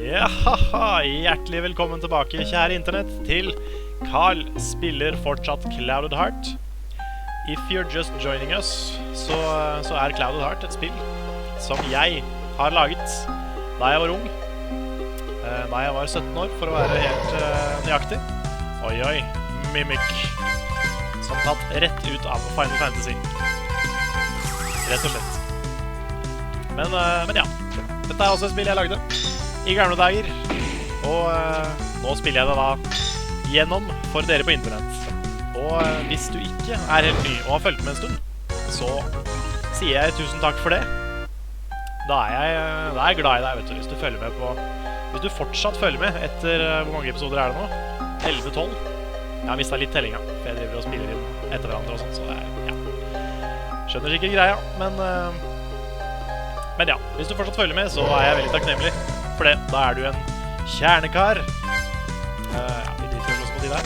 Ja, hjertelig velkommen tilbake, kjære internett, til Karl spiller fortsatt Clouded Heart. If you're just joining us, så er Clouded Heart et spill som jeg har laget da jeg var ung. Da jeg var 17 år, for å være helt nøyaktig. Oi, Mimic. Som tatt rett ut av Final Fantasy. Rett og slett. Men ja, dette er også et spill jeg lagde i gamle dager, og nå spiller jeg det da gjennom for dere på internett. Og hvis du ikke er helt ny og har fulgt med en stund, så sier jeg tusen takk for det. Da er jeg glad i deg, vet du, hvis du følger med på... Hvis du fortsatt følger med etter hvor mange episoder er det nå? 11-12? Jeg har mistet litt tellinga, for jeg driver og spiller inn etter hverandre og sånt, så det er, ja. Skjønner ikke greia, men ja, hvis du fortsatt følger med, så er jeg veldig takknemlig for det. Da er du en kjernekar. Ja, vi driter oss på de der.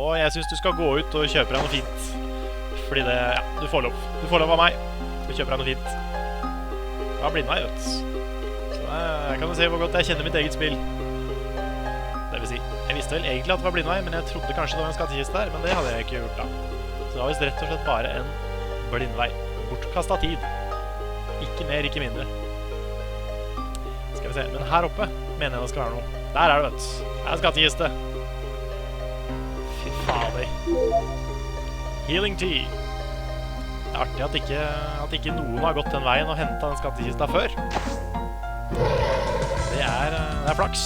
Og jeg synes du skal gå ut og kjøpe deg noe fint. Fordi det, ja, du får lov. Du får lov av meg. Du kjøper deg noe fint. Du har blitt meg, vet du. Så jeg kan jo se hvor godt jeg kjenner mitt eget spill. Det vil si, jeg visste vel egentlig at det var blindvei, men jeg trodde kanskje det var en skattekiste der, men det hadde jeg ikke gjort da. Så det var visst rett og slett bare en blindvei. Bortkastet tid. Ikke mer, ikke mindre. Skal vi se, men her oppe mener jeg det skal være noe. Der er det, vet du. Det er en skattekiste. Fy fader. Healing tea. Det er artig at ikke noen har gått den veien og hentet den skattekista før. Det er flaks.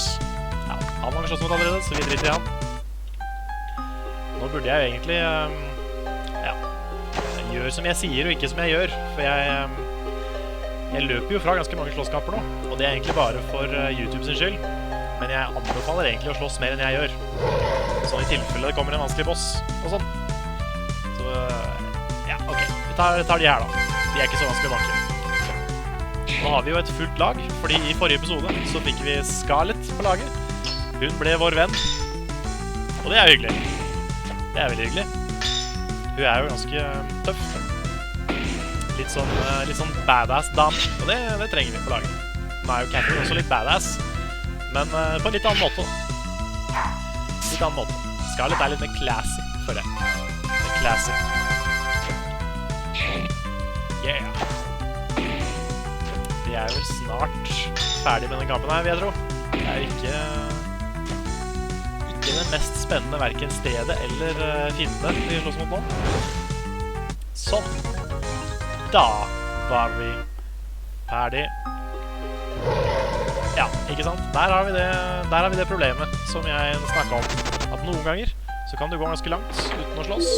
Ja, han har slåss mot allerede, så vi driter i han. Nå burde jeg jo egentlig ja, gjøre som jeg sier og ikke som jeg gjør, for jeg løper jo fra ganske mange slåsskamper nå, og det er egentlig bare for YouTube sin skyld, men jeg anbefaler egentlig å slåss mer enn jeg gjør, sånn i tilfelle det kommer en vanskelig boss og sånn. Så ja, ok, vi tar de her da. De er ikke så vanskelig å banke. Nå har vi jo et fullt lag, fordi i forrige episode så fikk vi Scarlett på laget. Hun ble vår venn, og det er jo hyggelig. Det er veldig hyggelig. Hun er jo ganske tøff. Litt sånn badass dame, og det trenger vi på laget. Nå er jo Catherine også litt badass, men på en litt annen måte. Litt annen måte. Scarlett er litt mer classy, føler jeg. Mer classy. Yeah! Vi er vel snart ferdig med den kampen her, vil jeg tro. Det er ikke det mest spennende hverken stedet eller fienden vi slåss mot nå. Sånn. Da var vi ferdig. Ja, ikke sant? Der har vi det problemet som jeg snakket om. At noen ganger så kan du gå ganske langt uten å slåss.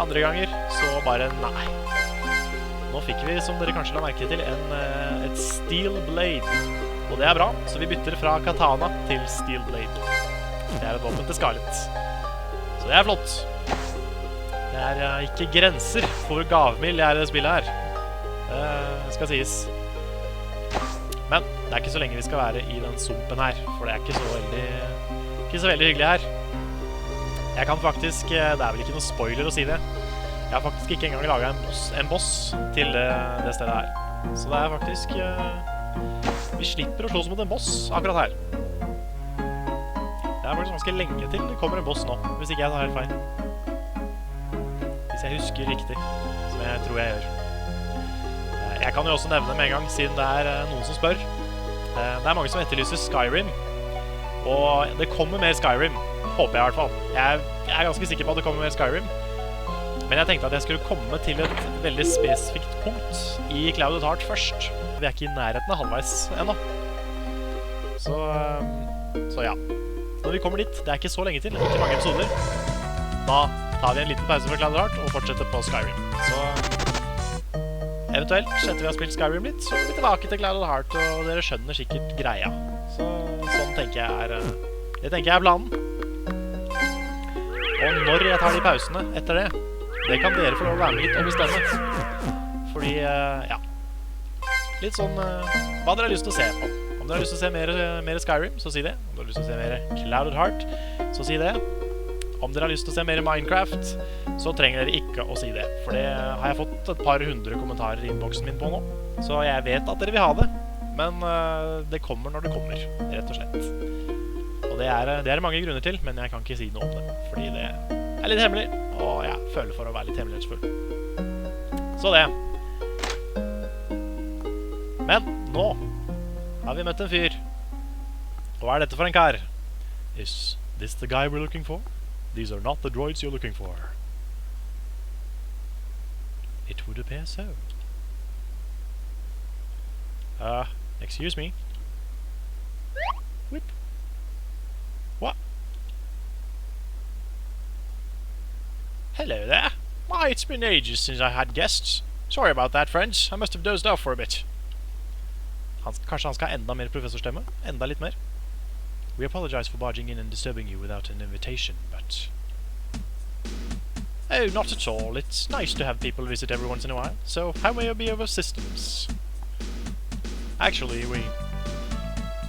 Andre ganger så bare nei. Nå fikk vi, som dere kanskje la merke til, et steel blade. Og det er bra, så vi bytter fra katana til steel blade. Det er et våpen til Scarlett. Så det er flott. Det er ikke grenser for hvor gavmild jeg er i det spillet her. Det skal sies. Men det er ikke så lenge vi skal være i den sumpen her, for det er ikke så veldig hyggelig her. Jeg kan faktisk, det er vel ikke noe spoiler å si det, jeg har faktisk ikke engang laget en boss til det stedet her. Så det er faktisk, vi slipper å slåss mot en boss akkurat her. Det er faktisk ganske lenge til det kommer en boss nå, hvis ikke jeg tar helt feil. Hvis jeg husker riktig, som jeg tror jeg gjør. Jeg kan jo også nevne med en gang, siden det er noen som spør. Det er mange som etterlyser Skyrim, og det kommer mer Skyrim, håper jeg i hvert fall. Jeg er ganske sikker på at det kommer mer Skyrim, men jeg tenkte at jeg skulle komme til et veldig spesifikt punkt i Clouded Heart først. Vi er ikke i nærheten av halvveis ennå. Så ja. Når vi kommer dit, det er ikke så lenge til, ikke mange episoder, da tar vi en liten pause fra Clouded Heart og fortsetter på Skyrim. Så eventuelt, etter vi har spilt Skyrim litt, så er vi tilbake til Clouded Heart, og dere skjønner sikkert greia. Så sånn tenker jeg er planen. Og når jeg tar de pausene etter det kan dere få lov å være med litt og bestemme. Fordi, ja, litt sånn, hva dere har lyst til å se på. Om dere har lyst til å se mer Skyrim, så si det. Om dere har lyst til å se mer Clouded Heart, så si det. Om dere har lyst til å se mer Minecraft, så trenger dere ikke å si det. For det har jeg fått et par hundre kommentarer i inboxen min på nå. Så jeg vet at dere vil ha det. Men det kommer når det kommer, rett og slett. Og det er mange grunner til, men jeg kan ikke si noe om det, fordi det er litt hemmelig, og jeg føler for å være litt hemmelighetsfull. Så det. Men nå har vi møtt en fyr. Og hva er dette for en kar? Is this the guy we're looking for? These are not the droids you're looking for. It would appear so. Excuse me. Whip. What? Hello there. Why, it's been ages since I had guests. Sorry about that, friends. I must have dozed off for a bit. Kanskje han skal ha enda mer professorstemme? Enda litt mer? We apologize for barging in and disturbing you without an invitation, but... Oh, not at all. It's nice to have people visit every once in a while. So, how may I be of assistance? Actually,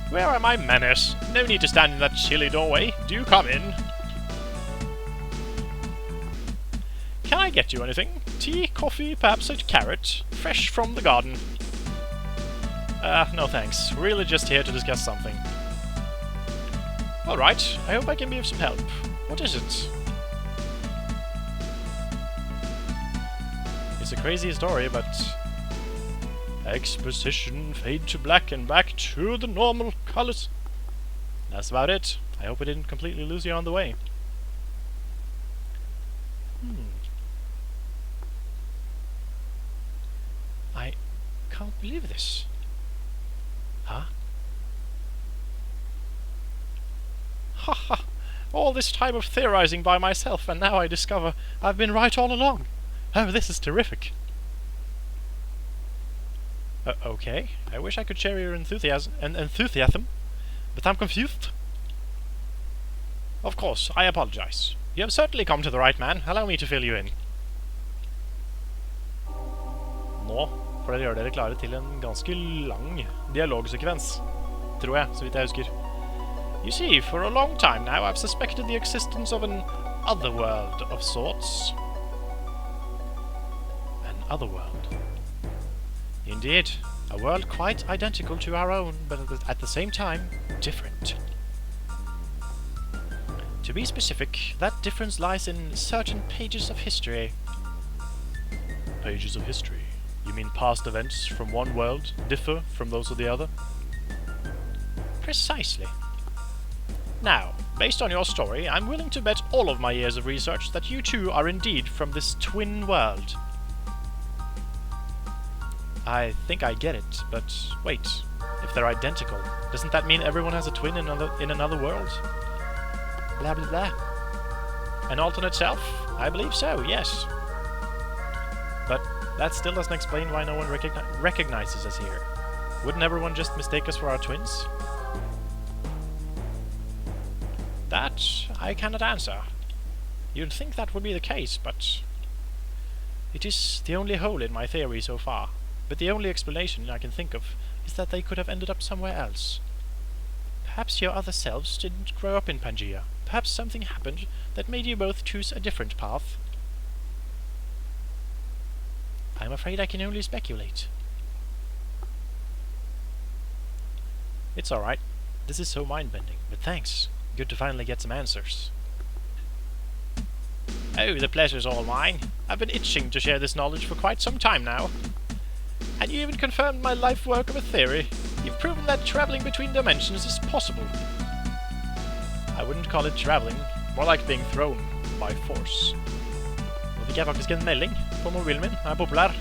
Where are my manners? No need to stand in that chilly doorway. Do come in. Can I get you anything? Tea, coffee, perhaps a carrot? Fresh from the garden. No thanks. We're really just here to discuss something. Alright, I hope I can be of some help. What is it? It's a crazy story, but... Exposition, fade to black and back to the normal colors. That's about it. I hope I didn't completely lose you on the way. I can't believe this. Huh? Haha! All this time of theorizing by myself, and now I discover I've been right all along. Oh, this is terrific. Okay. I wish I could share your enthusiasm, but I'm confused. Of course, I apologize. You have certainly come to the right man. Allow me to fill you in. Nå får dere gjøre dere klare til en ganske lang dialogsekvens, tror jeg, så vidt jeg husker. You see, for a long time now I've suspected the existence of an otherworld of sorts. An otherworld. Indeed, a world quite identical to our own, but at the same time, different. To be specific, that difference lies in certain pages of history. Pages of history? You mean past events from one world differ from those of the other? Precisely. Now, based on your story, I'm willing to bet all of my years of research that you two are indeed from this twin world. I think I get it, but wait. If they're identical, doesn't that mean everyone has a twin in another world? Blah blah blah. An alternate self? I believe so, yes. But that still doesn't explain why no one recognizes us here. Wouldn't everyone just mistake us for our twins? That I cannot answer. You'd think that would be the case, but... It is the only hole in my theory so far. But the only explanation I can think of is that they could have ended up somewhere else. Perhaps your other selves didn't grow up in Pangaea. Perhaps something happened that made you both choose a different path. I'm afraid I can only speculate. It's alright. This is so mind-bending, but thanks. Good to finally get some answers. Oh, the pleasure's all mine. I've been itching to share this knowledge for quite some time now. And you even confirmed my life work of a theory. You've proven that traveling between dimensions is possible. I wouldn't call it traveling, more like being thrown by force. Nå fikk jeg faktisk en melding på mobilen min. Den er populær.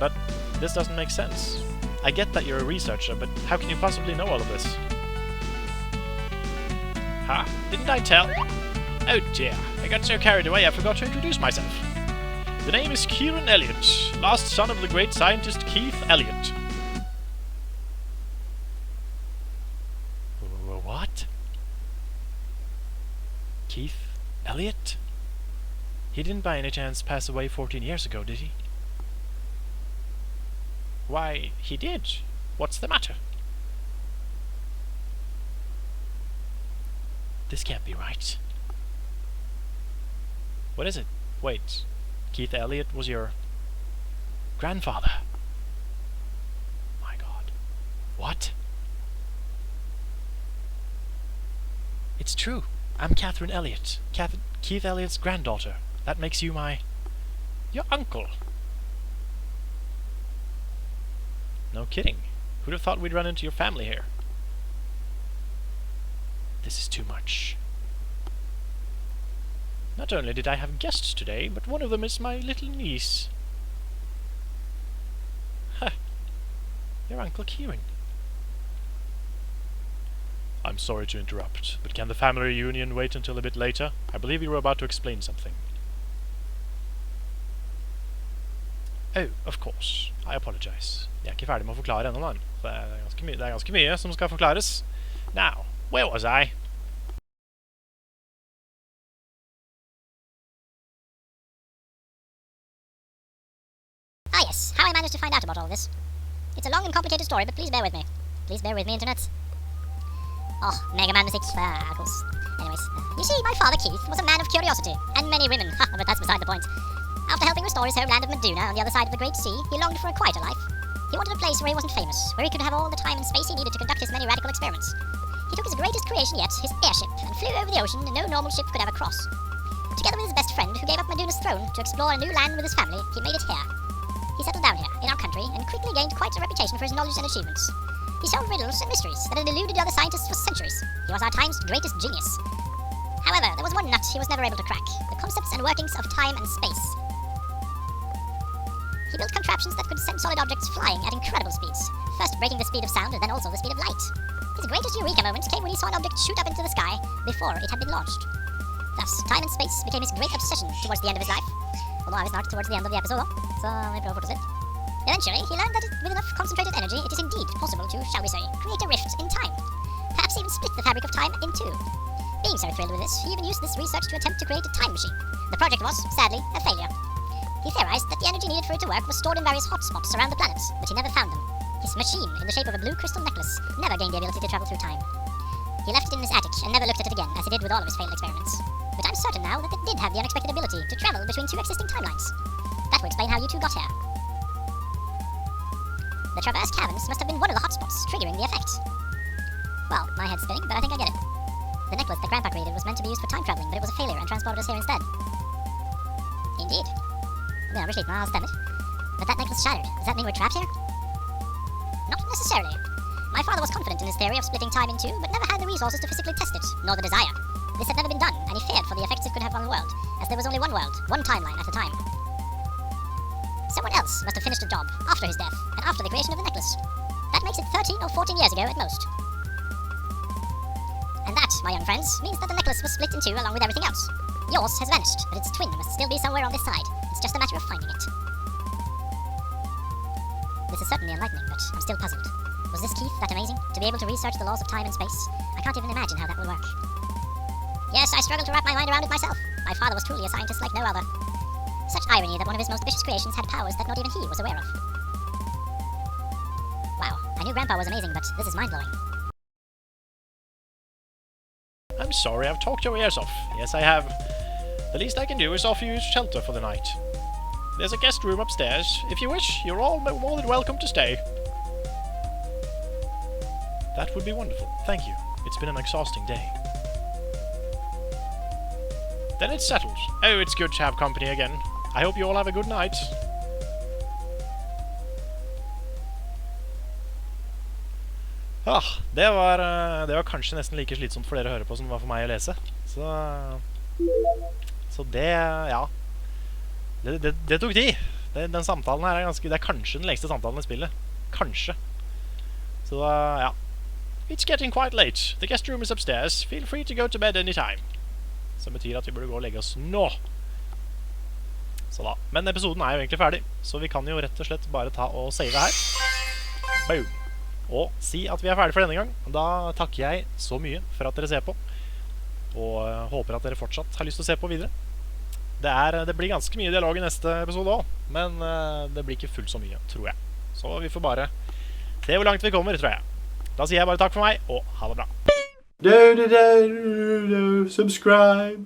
But this doesn't make sense. I get that you're a researcher, but how can you possibly know all of this? Ha! Didn't I tell? Oh dear, I got so carried away I forgot to introduce myself. The name is Kieran Elliot, last son of the great scientist Keith Elliot. What? Keith Elliot? He didn't by any chance pass away 14 years ago, did he? Why, he did. What's the matter? This can't be right. What is it? Wait. Keith Elliot was your grandfather. My God. What? It's true. I'm Catherine Elliot. Keith Elliot's granddaughter. That makes you your uncle. No kidding. Who'd have thought we'd run into your family here? This is too much. Not only did I have guests today, but one of them is my little niece. Huh. Your Uncle Kieran. I'm sorry to interrupt, but can the family reunion wait until a bit later? I believe you were about to explain something. Oh, of course. I apologize. Jeg ikke ferdig med å forklare ennå, da. Det er ganske mye som skal forklares. Now, where was I? Ah yes, how I managed to find out about all this. It's a long and complicated story, but please bear with me. Please bear with me, internet. Oh, Mega Man music. Of course. Anyways, you see, my father Keith was a man of curiosity, and many women. Ha, but that's beside the point. After helping restore his homeland of Meduna on the other side of the Great Sea, he longed for a quieter life. He wanted a place where he wasn't famous, where he could have all the time and space he needed to conduct his many radical experiments. He took his greatest creation yet, his airship, and flew over the ocean no normal ship could ever cross. Together with his best friend, who gave up Meduna's throne to explore a new land with his family, he made it here. He settled down here, in our country, and quickly gained quite a reputation for his knowledge and achievements. He solved riddles and mysteries that had eluded other scientists for centuries. He was our time's greatest genius. However, there was one nut he was never able to crack: the concepts and workings of time and space. He built contraptions that could send solid objects flying at incredible speeds, first breaking the speed of sound and then also the speed of light. His greatest eureka moment came when he saw an object shoot up into the sky before it had been launched. Thus, time and space became his great obsession towards the end of his life. Although I was not towards the end of the episode, so I prøver å fortsette. Eventually, he learned that with enough concentrated energy, it is indeed possible to, shall we say, create a rift in time. Perhaps even split the fabric of time in two. Being so thrilled with this, he even used this research to attempt to create a time machine. The project was, sadly, a failure. He theorized that the energy needed for it to work was stored in various hotspots around the planet, but he never found them. His machine, in the shape of a blue crystal necklace, never gained the ability to travel through time. He left it in his attic and never looked at it again, as he did with all of his failed experiments. But I'm certain now that it did have the unexpected ability to travel between two existing timelines. That will explain how you two got here. The traverse caverns must have been one of the hotspots, triggering the effect. Well, my head's spinning, but I think I get it. The necklace that Grandpa created was meant to be used for time traveling, but it was a failure and transported us here instead. Indeed. Begynner å bli sliten av stemmer. But that necklace shattered. Does that mean we're trapped here? Not necessarily. My father was confident in his theory of splitting time in two, but never had the resources to physically test it, nor the desire. This had never been done, and he feared for the effects it could have on the world, as there was only one world, one timeline at a time. Someone else must have finished the job, after his death, and after the creation of the necklace. That makes it 13 or 14 years ago at most. And that, my young friends, means that the necklace was split in two along with everything else. Yours has vanished, but its twin must still be somewhere on this side. It's just a matter of finding it. This is certainly enlightening, but I'm still puzzled. Was this Keith that amazing? To be able to research the laws of time and space? I can't even imagine how that will work. Yes, I struggle to wrap my mind around it myself. My father was truly a scientist like no other. Such irony that one of his most ambitious creations had powers that not even he was aware of. Wow, I knew Grandpa was amazing, but this is mind-blowing. I'm sorry I've talked your ears off. Yes, I have. The least I can do is offer you shelter for the night. There's a guest room upstairs. If you wish, you're all more than welcome to stay. That would be wonderful. Thank you. It's been an exhausting day. Then it's settled. Oh, it's good to have company again. I hope you all have a good night. Det var kanskje nesten like slitsomt for dere å høre på som det var for meg å lese. Så det, ja. Det tok tid. Den samtalen her det er kanskje den lengste samtalen i spillet. Kanskje. Så ja. It's getting quite late. The guest room is upstairs. Feel free to go to bed anytime. Som betyr at vi burde gå og legge oss nå. Så da. Men episoden er jo egentlig ferdig, så vi kan jo rett og slett bare ta og save her. Boom. Og si at vi er ferdig for denne gang. Da takker jeg så mye for at dere ser på, og håper at dere fortsatt har lyst til å se på videre. Det blir ganske mye dialog i neste episode også, men det blir ikke fullt så mye, tror jeg. Så vi får bare se hvor langt vi kommer, tror jeg. Da sier jeg bare takk for meg, og ha det bra. Subscribe.